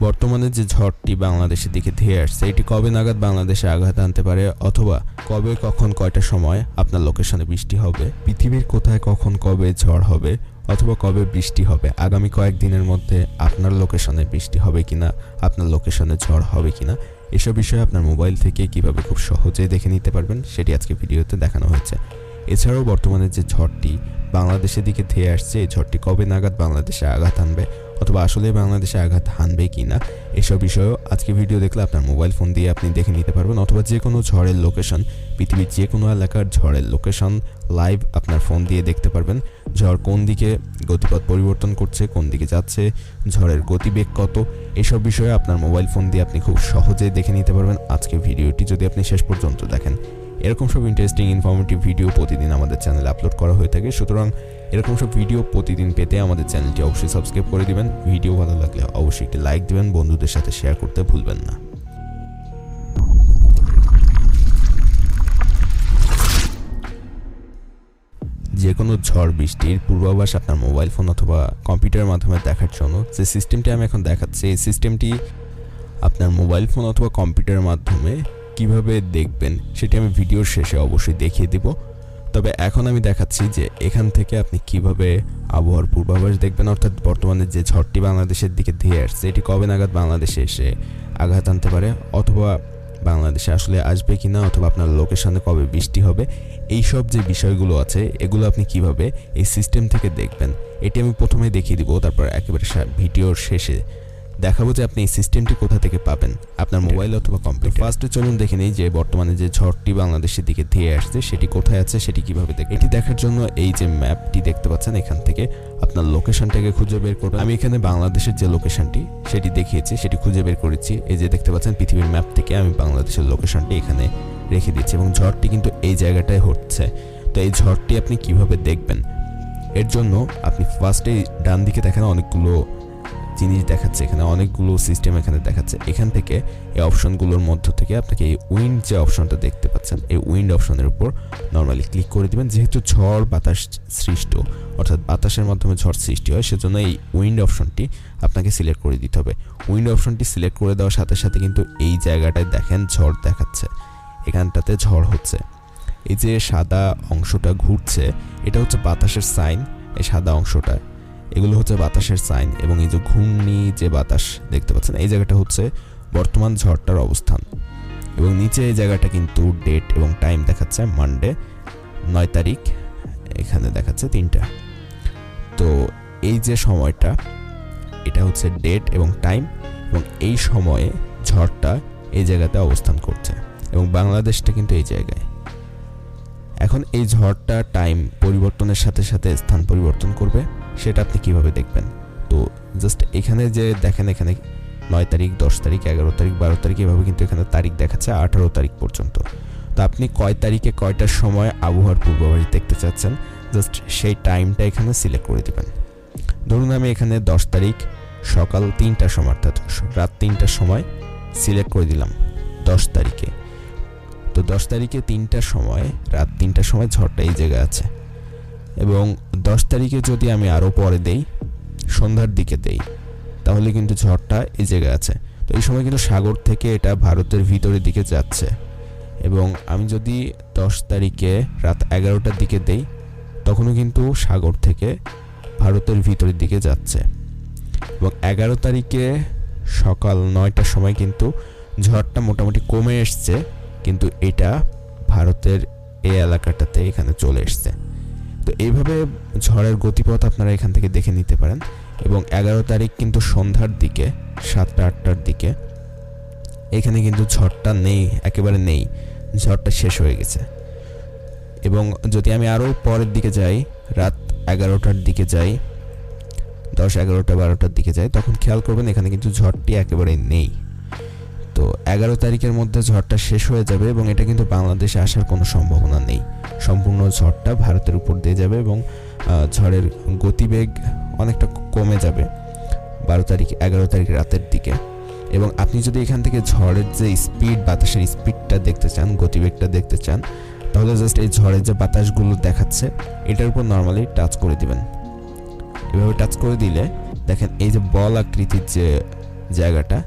বর্তমানে যে ঝড়টি বাংলাদেশের দিকে ধেয়ে আসছে এটি কবে নাগাদ বাংলাদেশে আঘাত আনতে পারে, অথবা কবে কখন কয়টার সময় আপনার লোকেশনে বৃষ্টি হবে, পৃথিবীর কোথায় কখন কবে ঝড় হবে অথবা কবে বৃষ্টি হবে, আগামী কয়েকদিনের মধ্যে আপনার লোকেশনে বৃষ্টি হবে কিনা, আপনার লোকেশনে ঝড় হবে কিনা, এসব বিষয়ে আপনার মোবাইল থেকে কিভাবে খুব সহজেই দেখে নিতে পারবেন সেটি আজকে ভিডিওতে দেখানো হয়েছে। এছাড়াও বর্তমানে যে ঝড়টি বাংলাদেশের দিকে ধেয়ে আসছে এই ঝড়টি কবে নাগাদ বাংলাদেশে আঘাত হানবে অথবা আসলে বাংলাদেশে আঘাত হানবে কিনা এসব বিষয়েও আজকে ভিডিও দেখলে আপনার মোবাইল ফোন দিয়ে আপনি দেখে নিতে পারবেন, অথবা যে কোনো ঝড়ের লোকেশন, পৃথিবীর যে কোনো এলাকার ঝড়ের লোকেশন লাইভ আপনার ফোন দিয়ে দেখতে পারবেন। ঝড় কোন দিকে গতিপথ পরিবর্তন করছে, কোন দিকে যাচ্ছে, ঝড়ের গতিবেগ কত, এসব বিষয়ে আপনার মোবাইল ফোন দিয়ে আপনি খুব সহজেই দেখে নিতে পারবেন আজকের ভিডিওটি যদি আপনি শেষ পর্যন্ত দেখেন। এরকম সব ইন্টারেস্টিং ইনফরমেটিভ ভিডিও প্রতিদিন আমাদের চ্যানেলে আপলোড করা হয়ে থাকে, সুতরাং এরকম সব ভিডিও প্রতিদিন পেতে আমাদের চ্যানেলটি অবশ্যই সাবস্ক্রাইব করে দিবেন। ভিডিও ভালো লাগলে অবশ্যই একটি লাইক দিবেন, বন্ধুদের সাথে শেয়ার করতে ভুলবেন না। যে কোনো ঝড় বৃষ্টির পূর্বাভাস আপনার মোবাইল ফোন অথবা কম্পিউটারের মাধ্যমে দেখার জন্য যে সিস্টেমটি আমি এখন দেখাচ্ছি এই সিস্টেমটি আপনার মোবাইল ফোন অথবা কম্পিউটারের মাধ্যমে কিভাবে দেখবেন সেটি আমি ভিডিওর শেষে অবশ্যই দেখিয়ে দেব। তবে এখন আমি দেখাচ্ছি যে এখান থেকে আপনি কিভাবে আবহাওয়ার পূর্বাভাস দেখবেন, অর্থাৎ বর্তমানে যে ঝড়টি বাংলাদেশের দিকে ধেয়ে আসছে এটি কবে নাগাদ বাংলাদেশে এসে আঘাত আনতে পারে, অথবা বাংলাদেশে আসলে আসবে কিনা, অথবা আপনার লোকেশনে কবে বৃষ্টি হবে, এই সব যে বিষয়গুলো আছে এগুলো আপনি কিভাবে এই সিস্টেম থেকে দেখবেন এটি আমি প্রথমে দেখিয়ে দিব। তারপর একেবারে ভিডিওর শেষে দেখাবো যে আপনি এই সিস্টেমটি কোথা থেকে পাবেন, আপনার মোবাইল অথবা কম্পিউটার। ফার্স্টে চলুন দেখে নিই যে বর্তমানে যে ঝড়টি বাংলাদেশের দিকে ধেয়ে আসছে সেটি কোথায় আছে, সেটি কিভাবে দেখবেন। এটি দেখার জন্য এই যে ম্যাপটি দেখতে পাচ্ছেন এখান থেকে আপনার লোকেশনটাকে খুঁজে বের করবেন। আমি এখানে বাংলাদেশের যে লোকেশনটি সেটি দেখিয়েছি, সেটি খুঁজে বের করেছি। এই যে দেখতে পাচ্ছেন পৃথিবীর ম্যাপ থেকে আমি বাংলাদেশের লোকেশনটি এখানে রেখে দিচ্ছি এবং ঝড়টি কিন্তু এই জায়গাটায় হচ্ছে। তো এই ঝড়টি আপনি কিভাবে দেখবেন, এর জন্য আপনি ফার্স্টে ডান দিকে দেখেন অনেকগুলো জিনিস দেখাচ্ছে, এখানে অনেকগুলো সিস্টেম এখানে দেখাচ্ছে। এখান থেকে এই অপশনগুলোর মধ্য থেকে আপনাকে এই উইন্ড যে অপশনটা দেখতে পাচ্ছেন এই উইন্ড অপশনের উপর নর্মালি ক্লিক করে দিবেন। যেহেতু ঝড় বাতাস সৃষ্ট, অর্থাৎ বাতাসের মাধ্যমে ঝড় সৃষ্টি হয়, সেজন্য এই উইন্ড অপশনটি আপনাকে সিলেক্ট করে দিতে হবে। উইন্ড অপশনটি সিলেক্ট করে দেওয়ার সাথে সাথে কিন্তু এই জায়গাটায় দেখেন ঝড় দেখাচ্ছে, এখানটাতে ঝড় হচ্ছে। এই যে সাদা অংশটা ঘুরছে এটা হচ্ছে বাতাসের সাইন, এই সাদা অংশটা এগুলো হচ্ছে বাতাসের সাইন, এবং এই যে ঘূর্ণি যে বাতাস দেখতে পাচ্ছেন এই জায়গাটা হচ্ছে বর্তমান ঝড়টার অবস্থান, এবং নিচে এই জায়গাটা কিন্তু ডেট এবং টাইম দেখাচ্ছে। মানডে 9 তারিখ এখানে দেখাচ্ছে 3টা। তো এই যে সময়টা এটা হচ্ছে ডেট এবং টাইম, এবং এই সময়ে ঝড়টা এই জায়গাতে অবস্থান করছে এবং বাংলাদেশটা কিন্তু এই জায়গায়। এখন এই ঝড়টা টাইম পরিবর্তনের সাথে সাথে স্থান পরিবর্তন করবে, সেটা আপনি কিভাবে দেখবেন। তো জাস্ট এখানে যে দেখেন এখানে 9 তারিখ, 10 তারিখ, 11 তারিখ, 12 তারিখ এভাবে কিন্তু এখানে তারিখ দেখাচ্ছে 18 তারিখ পর্যন্ত। তো আপনি কয় তারিখে কয়টার সময় আবহাওয়ার পূর্বাভাস দেখতে চাচ্ছেন জাস্ট সেই টাইমটা এখানে সিলেক্ট করে দেবেন। ধরুন আমি এখানে 10 তারিখ সকাল 3টার সময় অর্থাৎ রাত 3টার সময় সিলেক্ট করে দিলাম 10 তারিখে। তো 10 তারিখে 3টার সময় রাত 3টার সময় ঝড়টা এই জায়গায় আছে, এবং 10 তারিখে যদি আমি আরও পরে দেই, সন্ধ্যার দিকে দেই, তাহলে কিন্তু ঝড়টা এই জায়গায় আছে। তো এই সময় কিন্তু সাগর থেকে এটা ভারতের ভিতরের দিকে যাচ্ছে, এবং আমি যদি 10 তারিখে রাত 11টার দিকে দেই তখনও কিন্তু সাগর থেকে ভারতের ভিতরের দিকে যাচ্ছে, এবং 11 তারিখে সকাল 9টার সময় কিন্তু ঝড়টা মোটামুটি কমে এসছে, কিন্তু এটা ভারতের এই এলাকাটাতে এখানে চলে এসছে। তো এইভাবে ঝড়ের গতিপথ আপনারা এখান থেকে দেখে নিতে পারেন। এবং 11 তারিখ কিন্তু সন্ধ্যার দিকে 7টা-8টার দিকে এখানে কিন্তু ঝড়টা নেই, একেবারে নেই, ঝড়টা শেষ হয়ে গেছে। এবং যদি আমি আরও পরের দিকে যাই, রাত 11টার দিকে যাই, 10, 11টা, 12টার দিকে যাই, তখন খেয়াল করবেন এখানে কিন্তু ঝড়টি একেবারে নেই। তো 11 তারিখের মধ্যে ঝড়টা শেষ হয়ে যাবে এবং এটা কিন্তু বাংলাদেশে আসার কোনো সম্ভাবনা নেই। সম্পূর্ণ ঝড়টা ভারতের উপর দিয়ে যাবে এবং ঝড়ের গতিবেগ অনেকটা কমে যাবে 12 তারিখ 11 তারিখ রাতের দিকে। এবং আপনি যদি এখান থেকে ঝড়ের যে স্পিড, বাতাসের স্পিডটা দেখতে চান, গতিবেগটা দেখতে চান, তাহলে জাস্ট এই ঝড়ের যে বাতাসগুলো দেখাচ্ছে এটার উপর নর্মালি টাচ করে দিবেন। এভাবে টাচ করে দিলে দেখেন এই যে বল আকৃতির যে জায়গাটা,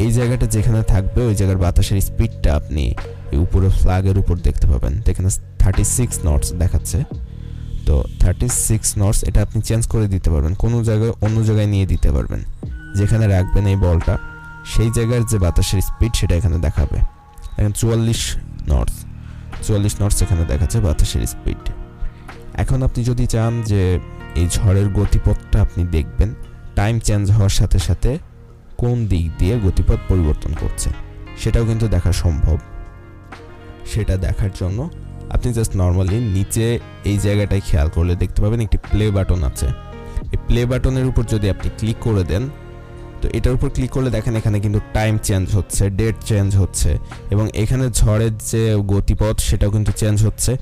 এই জায়গাটা যেখানে থাকবে ওই জায়গার বাতাসের স্পিডটা আপনি এই উপরে ফ্ল্যাগের উপর দেখতে পাবেন। তো এখানে 36 নটস দেখাচ্ছে। তো 36 নটস এটা আপনি চেঞ্জ করে দিতে পারবেন, কোনো জায়গায় অন্য জায়গায় নিয়ে দিতে পারবেন। যেখানে রাখবেন এই বলটা সেই জায়গার যে বাতাসের স্পিড সেটা এখানে দেখাবে। এখন 44 নটস এখানে দেখাচ্ছে বাতাসের স্পিড। এখন আপনি যদি চান যে এই ঝড়ের গতিপথটা আপনি দেখবেন টাইম চেঞ্জ হওয়ার সাথে সাথে কোন দিক দিয়ে গতিপথ পরিবর্তন করছে, সেটাও কিন্তু দেখা সম্ভব। সেটা দেখার জন্য আপনি জাস্ট নর্মালি নিচে এই জায়গাটায় খেয়াল করলে দেখতে পাবেন একটি প্লে বাটন আছে। এই প্লে বাটনের উপর যদি আপনি ক্লিক করে দেন, তো এটার উপর ক্লিক করলে দেখেন এখানে কিন্তু টাইম চেঞ্জ হচ্ছে, ডেট চেঞ্জ হচ্ছে, এবং এখানে ঝড়ের যে গতিপথ সেটাও কিন্তু চেঞ্জ হচ্ছে।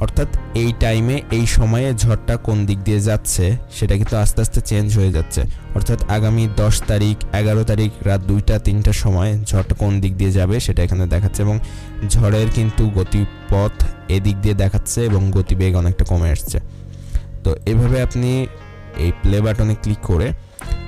অর্থাৎ এই টাইমে এই সময়ে ঝড়টা কোন দিক দিয়ে যাচ্ছে সেটা কিন্তু আস্তে আস্তে চেঞ্জ হয়ে যাচ্ছে। অর্থাৎ আগামী 10 তারিখ 11 তারিখ রাত 2টা-3টার সময় ঝড়টা কোন দিক দিয়ে যাবে সেটা এখানে দেখাচ্ছে, এবং ঝড়ের কিন্তু গতিপথ এদিক দিয়ে দেখাচ্ছে এবং গতিবেগ অনেকটা কমে আসছে। তো এভাবে আপনি এই প্লে বাটনে ক্লিক করে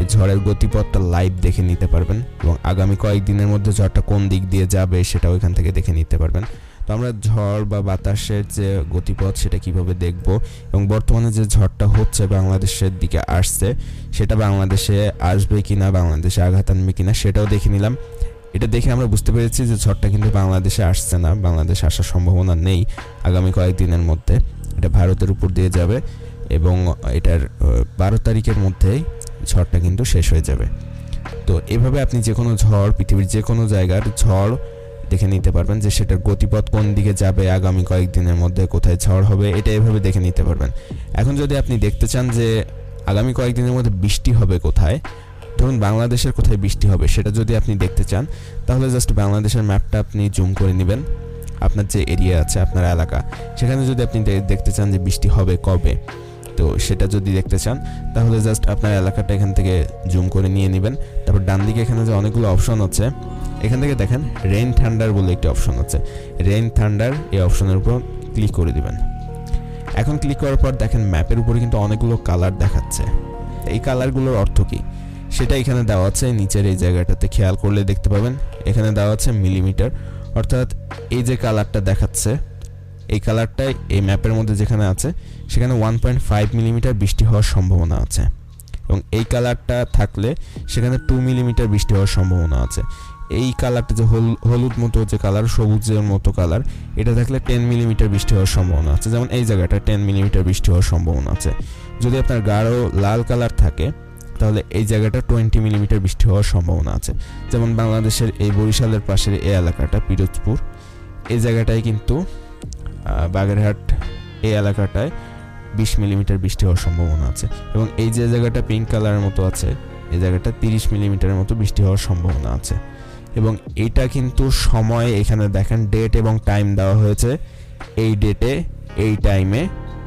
এই ঝড়ের গতিপথটা লাইভ দেখে নিতে পারবেন, এবং আগামী কয়েকদিনের মধ্যে ঝড়টা কোন দিক দিয়ে যাবে সেটাও এখান থেকে দেখে নিতে পারবেন। তো আমরা ঝড় বা বাতাসের যে গতিপথ সেটা কিভাবে দেখব, এবং বর্তমানে যে ঝড়টা হচ্ছে বাংলাদেশের দিকে আসছে সেটা বাংলাদেশে আসবে কিনা, বাংলাদেশে আঘাত আনবে কিনা সেটাও দেখে নিলাম। এটা দেখে আমরা বুঝতে পেরেছি যে ঝড়টা কিন্তু বাংলাদেশে আসছে না, বাংলাদেশে আসার সম্ভাবনা নেই আগামী কয়েকদিনের মধ্যে। এটা ভারতের উপর দিয়ে যাবে এবং এটার 12 তারিখের মধ্যেই ঝড়টা কিন্তু শেষ হয়ে যাবে। তো এভাবে আপনি যে কোনো ঝড়, পৃথিবীর যে কোনো জায়গার ঝড় দেখে নিতে পারবেন যে সেটার গতিপথ কোন দিকে যাবে, আগামী কয়েকদিনের মধ্যে কোথায় ঝড় হবে, এটা এভাবে দেখে নিতে পারবেন। এখন যদি আপনি দেখতে চান যে আগামী কয়েকদিনের মধ্যে বৃষ্টি হবে কোথায়, ধরুন বাংলাদেশের কোথায় বৃষ্টি হবে সেটা যদি আপনি দেখতে চান, তাহলে জাস্ট বাংলাদেশের ম্যাপটা আপনি জুম করে নেবেন। আপনার যে এরিয়া আছে, আপনার এলাকা, সেখানে যদি আপনি দেখতে চান যে বৃষ্টি হবে কবে, তো সেটা যদি দেখতে চান তাহলে জাস্ট আপনার এলাকাটা এখান থেকে জুম করে নিয়ে নেবেন। তারপর ডান দিকে এখানে যে অনেকগুলো অপশন আছে, এখান থেকে দেখেন রেইন থান্ডার বলে একটি অপশন আছে। রেইন থান্ডার এই অপশনের উপর ক্লিক করে দিবেন। এখন ক্লিক করার পর দেখেন ম্যাপের উপরে কিন্তু অনেকগুলো কালার দেখাচ্ছে। এই কালারগুলোর অর্থ কী সেটা এখানে দেওয়া আছে। নিচের এই জায়গাটাতে খেয়াল করলে দেখতে পাবেন এখানে দেওয়া আছে মিলিমিটার। অর্থাৎ এই যে কালারটা দেখাচ্ছে, এই কালারটাই এই ম্যাপের মধ্যে যেখানে আছে সেখানে 1.5 মিলিমিটার বৃষ্টি হওয়ার সম্ভাবনা আছে, এবং এই কালারটা থাকলে সেখানে 2 মিলিমিটার বৃষ্টি হওয়ার সম্ভাবনা আছে। এই কালারটা যে হলুদ মতো যে কালার, সবুজের মতো কালার, এটা থাকলে 10 মিলিমিটার বৃষ্টি হওয়ার সম্ভাবনা আছে। যেমন এই জায়গাটা 10 মিলিমিটার বৃষ্টি হওয়ার সম্ভাবনা আছে। যদি আপনার গাঢ় লাল কালার থাকে তাহলে এই জায়গাটা 20 মিলিমিটার বৃষ্টি হওয়ার সম্ভাবনা আছে। যেমন বাংলাদেশের এই বরিশালের পাশের এই এলাকাটা পিরোজপুর, এই জায়গাটায় কিন্তু বাগেরহাট এই এলাকাটায় 20 মিলিমিটার বৃষ্টি হওয়ার সম্ভাবনা আছে, এবং এই যে জায়গাটা পিঙ্ক কালারের মতো আছে এই জায়গাটা 30 মিলিমিটারের মতো বৃষ্টি হওয়ার সম্ভাবনা আছে। এবং এটা কিন্তু সময় এখানে দেখেন ডেট এবং টাইম দেওয়া হয়েছে, এই ডেটে এই টাইমে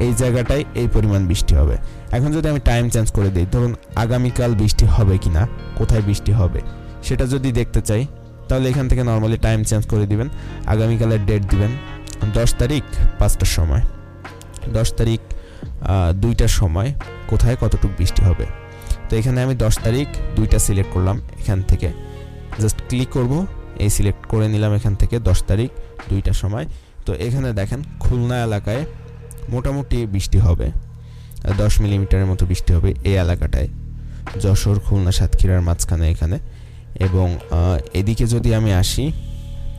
এই জায়গাটায় এই পরিমাণ বৃষ্টি হবে। এখন যদি আমি টাইম চেঞ্জ করে দিই, ধরুন আগামীকাল বৃষ্টি হবে কিনা, কোথায় বৃষ্টি হবে সেটা যদি দেখতে চাই, তাহলে এখান থেকে নর্মালি টাইম চেঞ্জ করে দিবেন। আগামীকালের ডেট দিবেন 10 তারিখ 5টার সময়, 10 তারিখ 2টার সময় কোথায় কতটুকু বৃষ্টি হবে। তো এখানে আমি 10 তারিখ 2টা সিলেক্ট করলাম, এখান থেকে জাস্ট ক্লিক করব, এই সিলেক্ট করে নিলাম এখান থেকে 10 তারিখ 2টার সময়। তো এখানে দেখেন খুলনা এলাকায় মোটামুটি বৃষ্টি হবে, 10 মিলিমিটারের মতো বৃষ্টি হবে এই এলাকাটায়, যশোর, খুলনা, সাতক্ষীরার মাঝখানে এখানে। এবং এদিকে যদি আমি আসি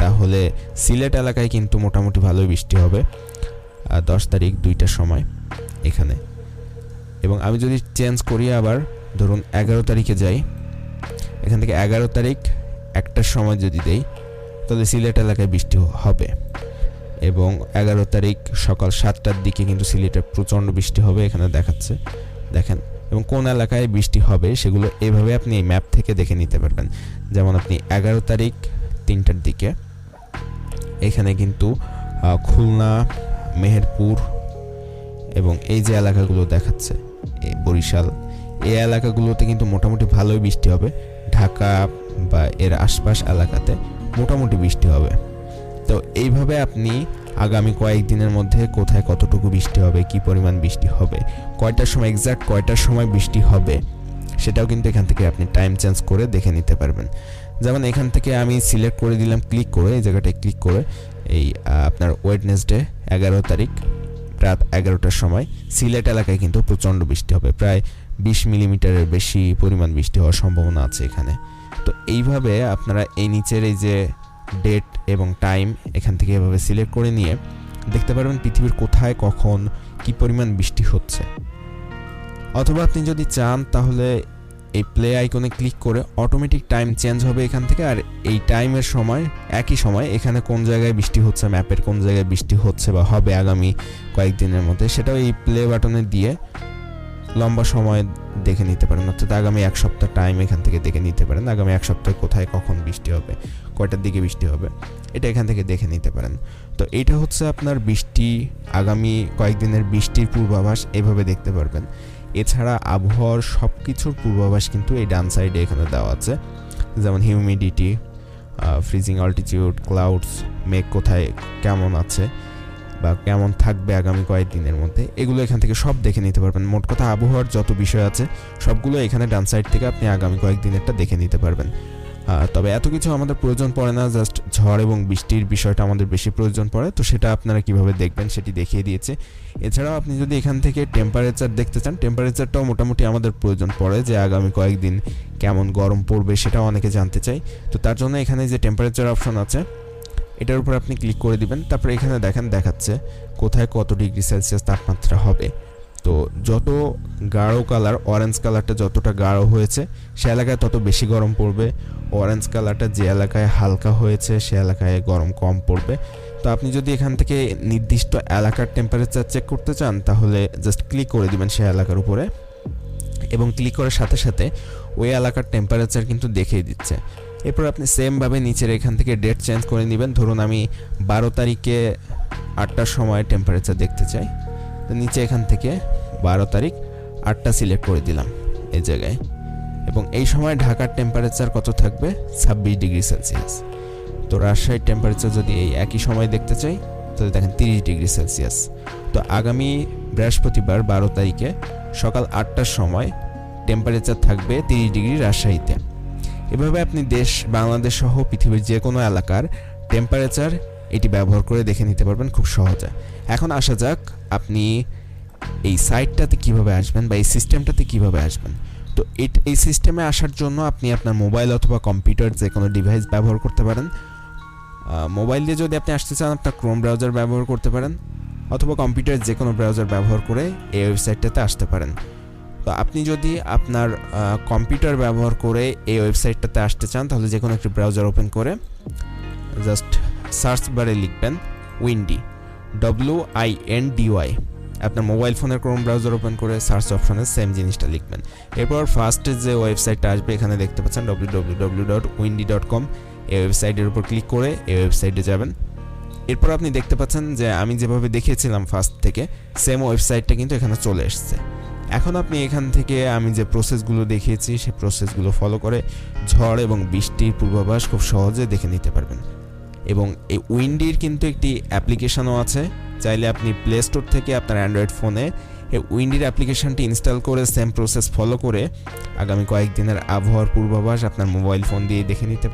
তাহলে সিলেট এলাকায় কিন্তু মোটামুটি ভালোই বৃষ্টি হবে 10 তারিখ 2টার সময় এখানে। এবং আমি যদি চেঞ্জ করি আবার ধরুন 11 তারিখে যাই, এখান থেকে 11 তারিখ 1টার সময় যদি দেই তাহলে সিলেট এলাকায় বৃষ্টি হবে। এবং 11 তারিখ সকাল 7টার দিকে কিন্তু সিলেটে প্রচণ্ড বৃষ্টি হবে এখানে দেখাচ্ছে, দেখেন। এবং কোন এলাকায় বৃষ্টি হবে সেগুলো এভাবে আপনি এই ম্যাপ থেকে দেখে নিতে পারবেন। যেমন আপনি 11 তারিখ 3টার দিকে এখানে কিন্তু খুলনা, মেহেরপুর এবং এই যে এলাকাগুলো দেখাচ্ছে এই বরিশাল, এই এলাকাগুলোতে কিন্তু মোটামুটি ভালোই বৃষ্টি হবে। ঢাকা বা এর আশপাশ এলাকাতে মোটামুটি বৃষ্টি হবে। তো এইভাবে আপনি আগামী কয়েকদিনের মধ্যে কোথায় কতটুকু বৃষ্টি হবে, কি পরিমাণ বৃষ্টি হবে, কয়টার সময় এক্স্যাক্ট কয়টার সময় বৃষ্টি হবে সেটাও কিন্তু এখান থেকে আপনি টাইম চেঞ্জ করে দেখে নিতে পারবেন। যেমন এখান থেকে আমি সিলেক্ট করে দিলাম, ক্লিক করে এই জায়গাটায় ক্লিক করে এই আপনার ওয়েডনেসডে 11 তারিখ রাত 11টার সময় সিলেট এলাকায় কিন্তু প্রচণ্ড বৃষ্টি হবে, প্রায় 20 মিলিমিটারের বেশি পরিমাণ বৃষ্টি হওয়ার সম্ভাবনা আছে এখানে। তো এইভাবে আপনারা এই নিচের এই যে ডেট এবং টাইম এখান থেকে এভাবে সিলেক্ট করে নিয়ে দেখতে পারবেন পৃথিবীর কোথায় কখন কি পরিমাণ বৃষ্টি হচ্ছে। অথবা আপনি যদি চান তাহলে এই প্লে আইকনে ক্লিক করে অটোমেটিক টাইম চেঞ্জ হবে এখান থেকে, আর এই টাইমের সময় একই সময় এখানে কোন জায়গায় বৃষ্টি হচ্ছে, ম্যাপের কোন জায়গায় বৃষ্টি হচ্ছে বা হবে আগামী কয়েকদিনের মধ্যে, সেটাও এই প্লে বাটনে দিয়ে লম্বা সময় দেখে নিতে পারেন। অর্থাৎ আগামী 1 সপ্তাহ টাইম এখান থেকে দেখে নিতে পারেন, আগামী 1 সপ্তাহে কোথায় কখন বৃষ্টি হবে, কয়টার দিকে বৃষ্টি হবে, এটা এখান থেকে দেখে নিতে পারেন। তো এইটা হচ্ছে আপনার বৃষ্টি, আগামী কয়েকদিনের বৃষ্টির পূর্বাভাস এভাবে দেখতে পারবেন। এছাড়া আবহাওয়ার সব কিছুর পূর্বাভাস কিন্তু এই ডান সাইডে এখানে দেওয়া আছে, যেমন হিউমিডিটি, ফ্রিজিং অল্টিটিউড, ক্লাউডস, মেঘ কোথায় কেমন আছে বা কেমন থাকবে আগামী কয়েকদিনের মধ্যে, এগুলো এখান থেকে সব দেখে নিতে পারবেন। মোট কথা আবহাওয়ার যত বিষয় আছে সবগুলো এখানে ডান সাইড থেকে আপনি আগামী কয়েকদিনেরটা দেখে নিতে পারবেন। তবে এত কিছু আমাদের প্রয়োজন পড়ে না, জাস্ট ঝড় এবং বৃষ্টির বিষয়টা আমাদের বেশি প্রয়োজন পড়ে, তো সেটা আপনারা কিভাবে দেখবেন সেটি দেখিয়ে দিয়েছে। এছাড়াও আপনি যদি এখান থেকে টেম্পারেচার দেখতে চান, টেম্পারেচারটাও মোটামুটি আমাদের প্রয়োজন পড়ে, যে আগামী কয়েকদিন কেমন গরম পড়বে সেটাও অনেকে জানতে চাই। তো তার জন্য এখানে যে টেম্পারেচার অপশন আছে এটার উপর আপনি ক্লিক করে দিবেন। তারপরে এখানে দেখাচ্ছে কোথায় কত ডিগ্রি সেলসিয়াস তাপমাত্রা হবে। তো যত গাঢ় কালার, অরেঞ্জ কালারটা যতটা গাঢ় হয়েছে সে এলাকায় তত বেশি গরম পড়বে, অরেঞ্জ কালারটা যে এলাকায় হালকা হয়েছে সে এলাকায় গরম কম পড়বে। তো আপনি যদি এখান থেকে নির্দিষ্ট এলাকার টেম্পারেচার চেক করতে চান তাহলে জাস্ট ক্লিক করে দিবেন সেই এলাকার উপরে, এবং ক্লিক করার সাথে সাথে ওই এলাকার টেম্পারেচার কিন্তু দেখিয়ে দিচ্ছে। এরপর আপনি সেমভাবে নিচের এখান থেকে ডেট চেঞ্জ করে নেবেন। ধরুন আমি 12 তারিখে 8টার সময় টেম্পারেচার দেখতে চাই, তো নিচে এখান থেকে 12 তারিখ 8টা সিলেক্ট করে দিলাম এই জায়গায়, এবং এই সময় ঢাকার টেম্পারেচার কত থাকবে, 26 ডিগ্রি সেলসিয়াস। তো রাজশাহীর টেম্পারেচার যদি এই একই সময় দেখতে চাই তাহলে দেখেন 30 ডিগ্রি সেলসিয়াস। তো আগামী বৃহস্পতিবার 12 তারিখে সকাল 8টার সময় টেম্পারেচার থাকবে 30 ডিগ্রি রাজশাহীতে। এভাবে আপনি বাংলাদেশ সহ পৃথিবীর যে কোনো এলাকার টেম্পারেচার এটি ব্যবহার করে দেখে নিতে পারবেন খুব সহজে। এখন আসা যাক আপনি এই সাইটটাতে কিভাবে আসবেন বা এই সিস্টেমটাতে কিভাবে আসবেন। তো এই সিস্টেমে আসার জন্য আপনি আপনার মোবাইল অথবা কম্পিউটার যে কোনো ডিভাইস ব্যবহার করতে পারেন। মোবাইল দিয়ে যদি আপনি আসতে চান আপনার ক্রোম ব্রাউজার ব্যবহার করতে পারেন, অথবা কম্পিউটার যে কোনো ব্রাউজার ব্যবহার করে এই ওয়েবসাইটটাতে আসতে পারেন। তো আপনি যদি আপনার কম্পিউটার ব্যবহার করে এই ওয়েবসাইটটাতে আসতে চান তাহলে যে কোনো একটি ব্রাউজার ওপেন করে জাস্ট সার্চ বারে লিখবেন উইন্ডি, WINDY। আপনার মোবাইল ফোনের ক্রোম ব্রাউজার ওপেন করে সার্চ অপশনে সেম জিনিসটা লিখবেন। এরপর ফার্স্টে যে ওয়েবসাইটটা আসবে এখানে দেখতে পাচ্ছেন www.windy.com, এই ওয়েবসাইটের উপর ক্লিক করে এই ওয়েবসাইটে যাবেন। এরপর আপনি দেখতে পাচ্ছেন যে আমি যেভাবে দেখিয়েছিলাম ফার্স্ট থেকে সেম ওয়েবসাইটটা কিন্তু এখানে চলে এসেছে। এখন আপনি এখান থেকে আমি যে প্রসেসগুলো দেখিয়েছি সেই প্রসেসগুলো ফলো করে ঝড় এবং বৃষ্টির পূর্বাভাস খুব সহজে দেখে নিতে পারবেন। এবং এই উইন্ডির কিন্তু একটি অ্যাপ্লিকেশনও আছে, চাইলে আপনি প্লে স্টোর থেকে আপনার অ্যান্ড্রয়েড ফোনে এই উইন্ডির অ্যাপ্লিকেশনটি ইনস্টল করে সেম প্রসেস ফলো করে আগামী কয়েকদিনের আবহাওয়ার পূর্বাভাস আপনার মোবাইল ফোন দিয়ে দেখে নিতে